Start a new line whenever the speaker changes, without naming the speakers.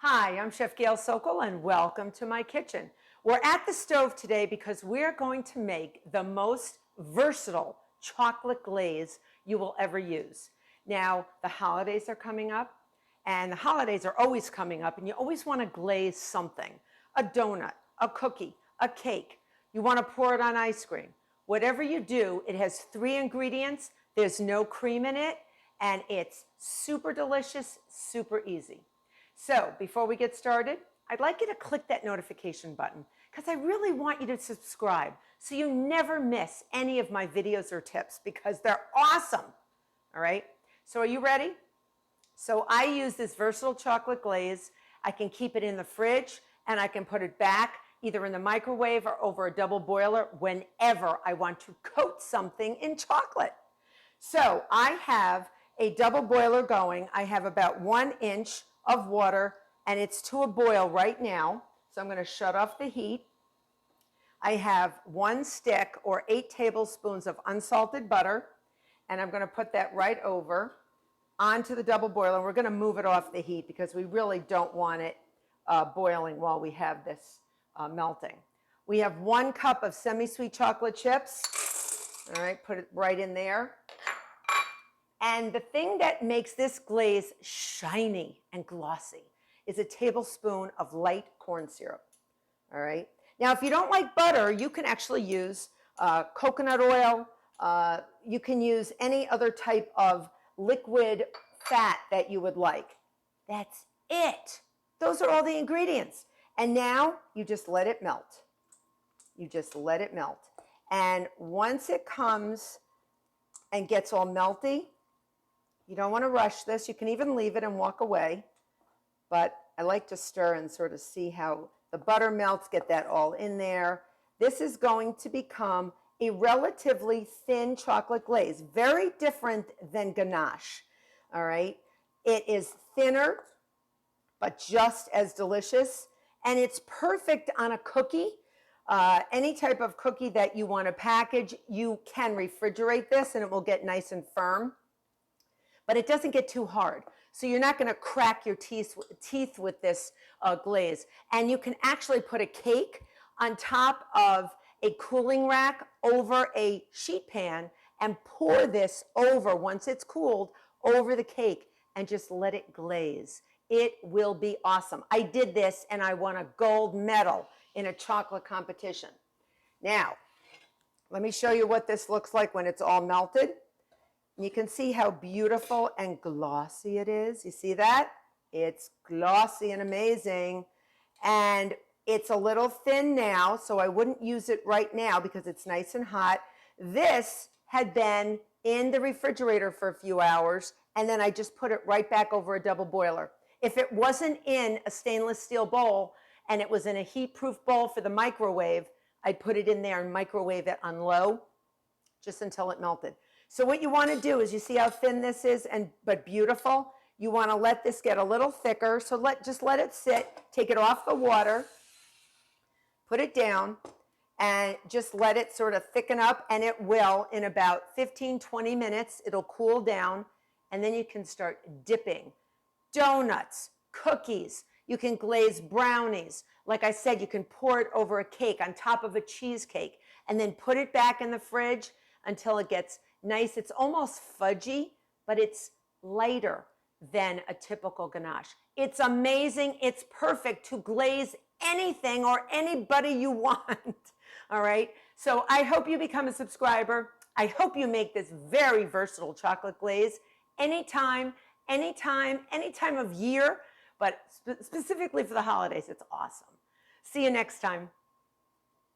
Hi, I'm Chef Gail Sokol and welcome to my kitchen. We're at the stove today because we're going to make the most versatile chocolate glaze you will ever use. Now, the holidays are coming up, and the holidays are always coming up, and you always want to glaze something. A donut, a cookie, a cake. You want to pour it on ice cream. Whatever you do, it has 3 ingredients. There's no cream in it, and it's super delicious, super easy. So before we get started, I'd like you to click that notification button because I really want you to subscribe so you never miss any of my videos or tips because they're awesome. All right, so are you ready? So I use this versatile chocolate glaze. I can keep it in the fridge and I can put it back either in the microwave or over a double boiler whenever I want to coat something in chocolate. So I have a double boiler going. I have about 1 inch of water and it's to a boil right now. So I'm going to shut off the heat. I have 1 stick or 8 tablespoons of unsalted butter, and I'm going to put that right over onto the double boiler. We're going to move it off the heat because we really don't want it boiling while we have this melting. We have 1 cup of semi-sweet chocolate chips. All right, put it right in there. And the thing that makes this glaze shiny and glossy is a tablespoon of light corn syrup. All right. Now, if you don't like butter, you can actually use coconut oil. You can use any other type of liquid fat that you would like. That's it. Those are all the ingredients. And now you just let it melt. You just let it melt. And once it comes and gets all melty, you don't want to rush this. You can even leave it and walk away. But I like to stir and sort of see how the butter melts, get that all in there. This is going to become a relatively thin chocolate glaze, very different than ganache, all right? It is thinner, but just as delicious, and it's perfect on a cookie. Any type of cookie that you want to package, you can refrigerate this and it will get nice and firm, but it doesn't get too hard. So you're not going to crack your teeth with this glaze. And you can actually put a cake on top of a cooling rack over a sheet pan and pour this over, once it's cooled, over the cake and just let it glaze. It will be awesome. I did this and I won a gold medal in a chocolate competition. Now, let me show you what this looks like when it's all melted. You can see how beautiful and glossy it is. You see that? It's glossy and amazing. And it's a little thin now, so I wouldn't use it right now because it's nice and hot. This had been in the refrigerator for a few hours, and then I just put it right back over a double boiler. If it wasn't in a stainless steel bowl and it was in a heat-proof bowl for the microwave, I'd put it in there and microwave it on low just until it melted. So what you want to do is, you see how thin this is but beautiful? You want to let this get a little thicker. So just let it sit, take it off the water, put it down, and just let it sort of thicken up, and it will in about 15-20 minutes. It'll cool down, and then you can start dipping donuts, cookies. You can glaze brownies. Like I said, you can pour it over a cake on top of a cheesecake and then put it back in the fridge until it gets nice. It's almost fudgy, but it's lighter than a typical ganache. It's amazing. It's perfect to glaze anything or anybody you want. All right. So I hope you become a subscriber. I hope you make this very versatile chocolate glaze anytime of year, but specifically for the holidays. It's awesome. See you next time.